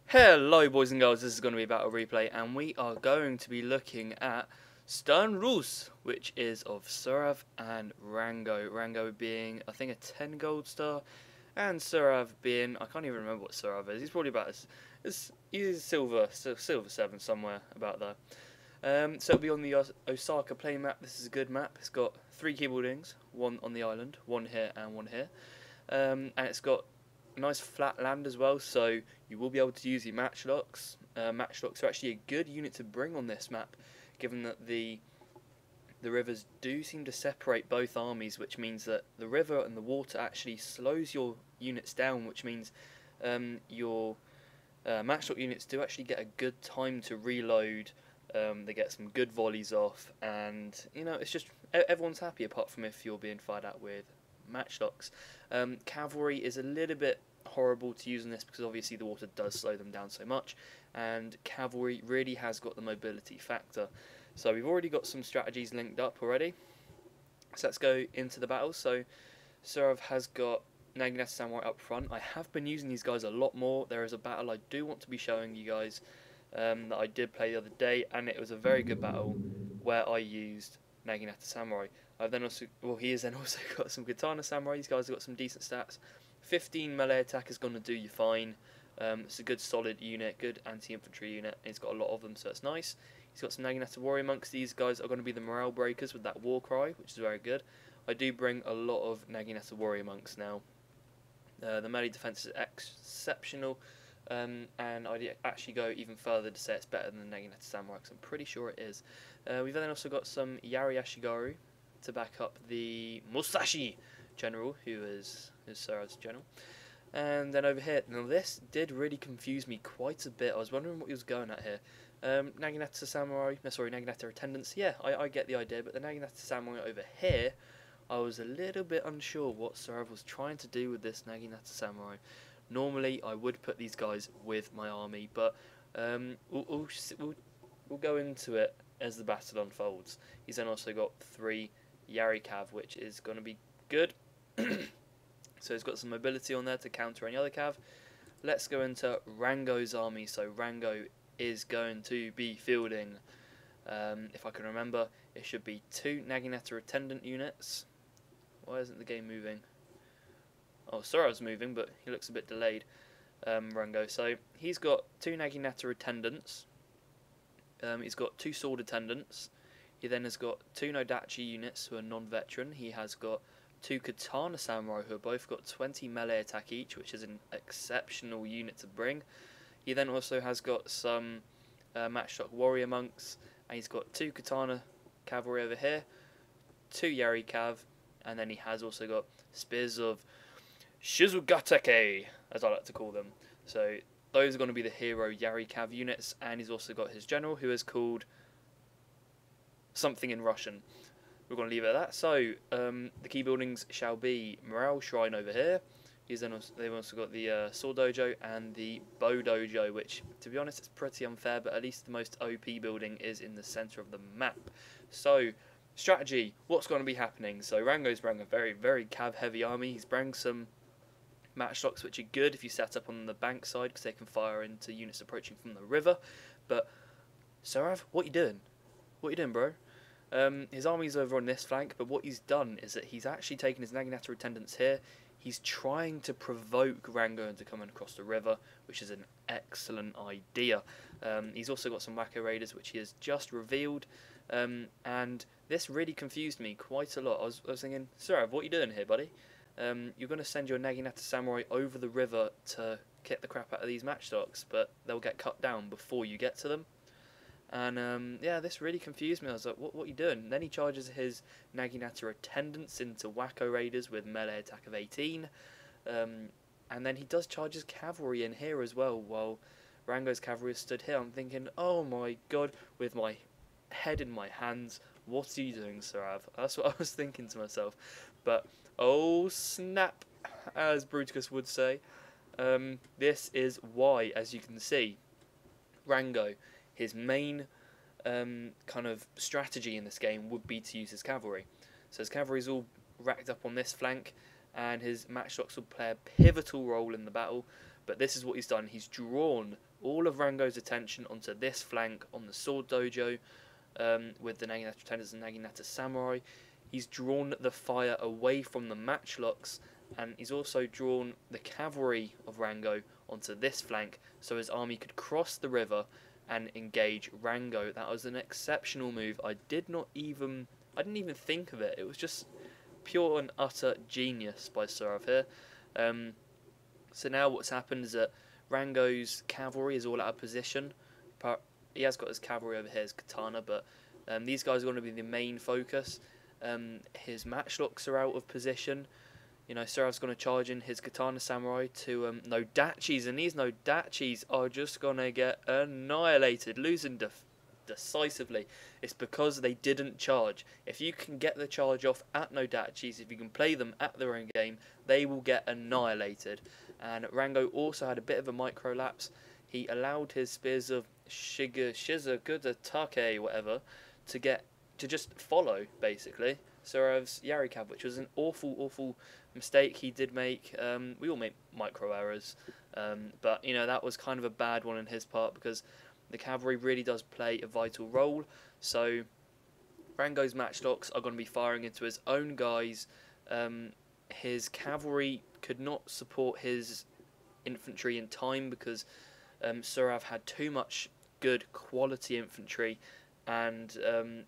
Hello boys and girls, this is going to be about a replay and we are going to be looking at Stern Rus, which is of Surav and Rango. Rango being, I think, a 10 gold star, and Surav being, I can't even remember what Surav is, he's probably about, he's silver 7 somewhere about there. So it'll be on the Osaka play map. This is a good map. It's got 3 keyboardings, one on the island, one here and one here. And it's got nice flat land as well, so you will be able to use your matchlocks. Matchlocks are actually a good unit to bring on this map, given that the rivers do seem to separate both armies, which means that the river and the water actually slows your units down, which means your matchlock units do actually get a good time to reload. They get some good volleys off, and it's just everyone's happy apart from if you're being fired at with matchlocks. Cavalry is a little bit horrible to use in this because obviously the water does slow them down so much, and cavalry really has got the mobility factor. So we've already got some strategies linked up already, so let's go into the battle. So Surav has got Naginata Samurai up front. I have been using these guys a lot more. There is a battle I do want to be showing you guys that I did play the other day, and it was a very good battle where I used Naginata Samurai. I've then also, he has then also got some Katana Samurai. These guys have got some decent stats. 15 melee attack is going to do you fine. It's a good solid unit, good anti-infantry unit. He's got a lot of them, so it's nice. He's got some Naginata Warrior Monks. These guys are going to be the morale breakers with that war cry, which is very good. I do bring a lot of Naginata Warrior Monks now. The melee defense is exceptional, and I'd actually go even further to say it's better than the Naginata Samurai, because I'm pretty sure it is. We've then also got some Yari Ashigaru to back up the Musashi general, who is Surav's general. And then over here, now this did really confuse me quite a bit. I was wondering what he was going at here. Naginata Samurai, no sorry, Naginata Attendants, yeah, I get the idea, but the Naginata Samurai over here, I was a little bit unsure what Surav was trying to do with this Naginata Samurai. Normally I would put these guys with my army, but we'll go into it as the battle unfolds. He's then also got 3 Yari Cav, which is going to be good. So he's got some mobility on there to counter any other Cav. Let's go into Rango's army. So Rango is going to be fielding, if I can remember, it should be 2 Naginata Attendant units. Why isn't the game moving? Oh, Surav's moving, but he looks a bit delayed, Rango. So he's got 2 Naginata Attendants. He's got 2 Sword Attendants. He then has got 2 Nodachi units who are non-veteran. He has got 2 Katana Samurai who have both got 20 melee attack each, which is an exceptional unit to bring. He then also has got some Matchlock Warrior Monks, and he's got 2 Katana Cavalry over here, 2 Yari Cav, and then he has also got Spears of Shizugatake, as I like to call them. So those are going to be the hero Yari Cav units, and he's also got his general, who is called something in Russian. We're going to leave it at that. So the key buildings shall be Morale Shrine over here. They've also got the Sword Dojo and the Bow Dojo, which, to be honest, is pretty unfair, but at least the most OP building is in the centre of the map. So, strategy, what's going to be happening? So Rango's bringing a very, very cav-heavy army. He's bringing some matchlocks, which are good if you set up on the bank side, because they can fire into units approaching from the river. But, Surav, what you doing? What you doing, bro? His army's over on this flank, but what he's done is that he's actually taken his Naginata Attendants here. He's trying to provoke Rango into coming across the river, which is an excellent idea. He's also got some Wacko Raiders, which he has just revealed, and this really confused me quite a lot. I was thinking, Surav, what are you doing here, buddy? You're going to send your Naginata Samurai over the river to kick the crap out of these matchlocks, but they'll get cut down before you get to them. And yeah, this really confused me. I was like, what are you doing? And then he charges his Naginata Attendants into Wacko Raiders with melee attack of 18. And then he does charge his cavalry in here as well, while Rango's cavalry is stood here. I'm thinking, oh my god, with my head in my hands, what are you doing, Surav? That's what I was thinking to myself. But, oh snap, as Bruticus would say. This is why, as you can see, Rango, his main kind of strategy in this game would be to use his cavalry. So his cavalry is all racked up on this flank, and his matchlocks will play a pivotal role in the battle. But this is what he's done. He's drawn all of Rango's attention onto this flank on the Sword Dojo with the Naginata Pretenders and Naginata Samurai. He's drawn the fire away from the matchlocks, and he's also drawn the cavalry of Rango onto this flank so his army could cross the river and engage Rango. That was an exceptional move. I didn't even think of it. It was just pure and utter genius by Surav here. So now what's happened is that Rango's cavalry is all out of position. He has got his cavalry over here, his katana, but these guys are going to be the main focus. His matchlocks are out of position. You know, Surav's going to charge in his katana samurai to Nodachis, and these Nodachis are just going to get annihilated, losing decisively. It's because they didn't charge. If you can get the charge off at Nodachis, if you can play them at their own game, they will get annihilated. And Rango also had a bit of a micro-lapse. He allowed his spears of Shizuguda whatever, to just follow, basically, Surav's Yarikav, which was an awful mistake he did make. We all make micro errors, but you know, that was kind of a bad one on his part, because the cavalry really does play a vital role. So Rango's matchlocks are going to be firing into his own guys. His cavalry could not support his infantry in time because Surav had too much good quality infantry, and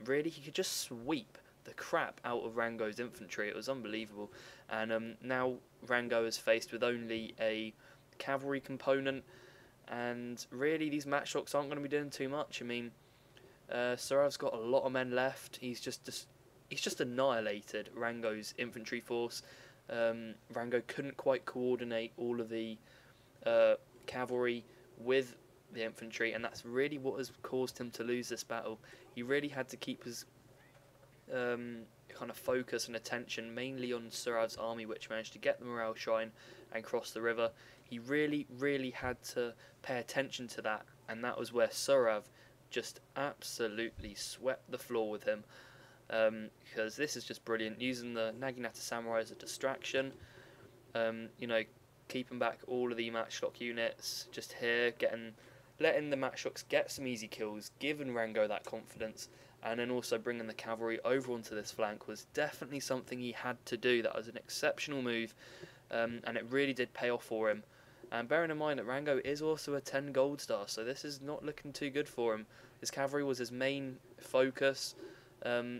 really he could just sweep the crap out of Rango's infantry. It was unbelievable. And now Rango is faced with only a cavalry component, and really these matchlocks aren't going to be doing too much. I mean, Surav's got a lot of men left. He's just annihilated Rango's infantry force. Rango couldn't quite coordinate all of the cavalry with the infantry, and that's really what has caused him to lose this battle. He really had to keep his kind of focus and attention mainly on Surav's army, which managed to get the morale shrine and cross the river. He really had to pay attention to that, and that was where Surav just absolutely swept the floor with him, because this is just brilliant, using the Naginata Samurai as a distraction, you know, keeping back all of the matchlock units, just here, letting the matchlocks get some easy kills, giving Rango that confidence, and then also bringing the cavalry over onto this flank was definitely something he had to do. That was an exceptional move, and it really did pay off for him. And bearing in mind that Rango is also a 10 gold star, so this is not looking too good for him. His cavalry was his main focus.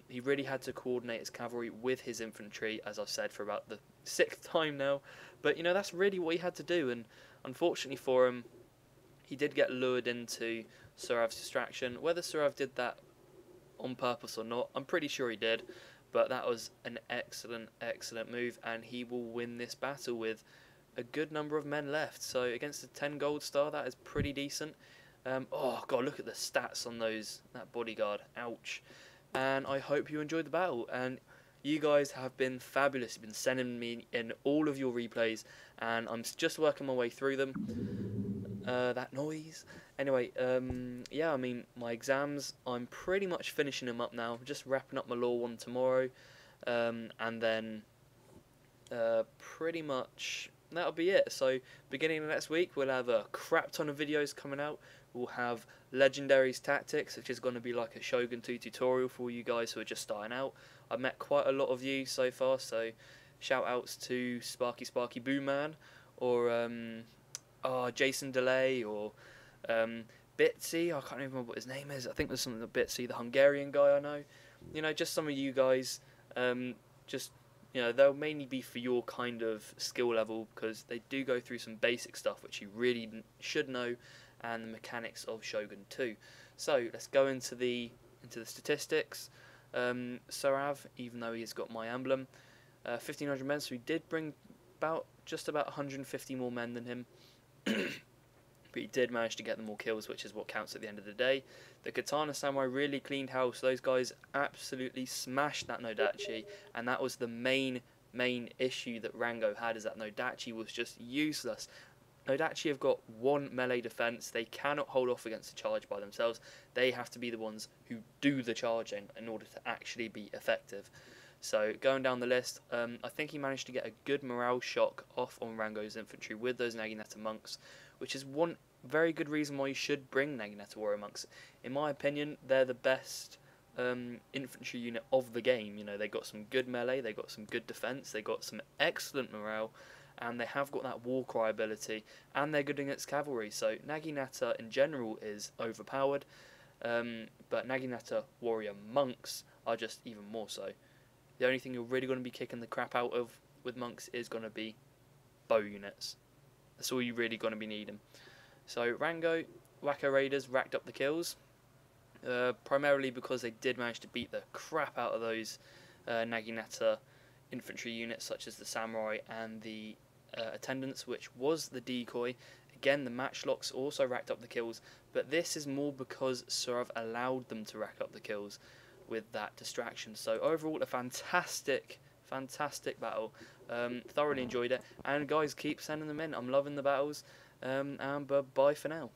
He really had to coordinate his cavalry with his infantry, as I've said for about the 6th time now. But, you know, that's really what he had to do, and unfortunately for him, he did get lured into Surav's distraction. Whether Surav did that on purpose or not, I'm pretty sure he did, but that was an excellent move, and he will win this battle with a good number of men left. So against a 10 gold star, that is pretty decent. Oh god, look at the stats on that bodyguard, ouch. And I hope you enjoyed the battle, and you guys have been fabulous. You've been sending me in all of your replays, and I'm just working my way through them. That noise. Anyway, yeah, I mean, my exams, I'm pretty much finishing them up now. Just wrapping up my law one tomorrow, and then pretty much that'll be it. So beginning of next week, we'll have a crap ton of videos coming out. We'll have Legendary's Tactics, which is going to be like a Shogun 2 tutorial for you guys who are just starting out. I've met quite a lot of you so far, so shout outs to Sparky Boo Man, or Jason Delay, or Bitsy. I can't even remember what his name is. I think there's something like Bitsy, the Hungarian guy I know. You know, just some of you guys, just, you know, they'll mainly be for your kind of skill level, because they do go through some basic stuff which you really should know, and the mechanics of Shogun 2. So let's go into the statistics. Surav, even though he's got my emblem, 1500 men, so he did bring just about 150 more men than him. But he did manage to get them all kills, which is what counts at the end of the day. The Katana Samurai really cleaned house. Those guys absolutely smashed that Nodachi, and that was the main issue that Rango had, is that Nodachi was just useless. Nodachi have got one melee defense. They cannot hold off against a charge by themselves. They have to be the ones who do the charging in order to actually be effective. So going down the list, I think he managed to get a good morale shock off on Rango's infantry with those Naginata monks, which is one very good reason why you should bring Naginata warrior monks. In my opinion, they're the best infantry unit of the game. You know, they got some good melee, they got some good defense, they got some excellent morale, and they have got that war cry ability, and they're good against cavalry. So Naginata in general is overpowered, but Naginata warrior monks are just even more so. The only thing you're really going to be kicking the crap out of with monks is going to be bow units. That's all you're really going to be needing. So Rango, Wacko Raiders racked up the kills, primarily because they did manage to beat the crap out of those Naginata infantry units, such as the samurai and the attendants, which was the decoy. Again, the matchlocks also racked up the kills, but this is more because Surav allowed them to rack up the kills with that distraction. So overall, a fantastic battle. Thoroughly enjoyed it, and guys, keep sending them in. I'm loving the battles, and bye for now.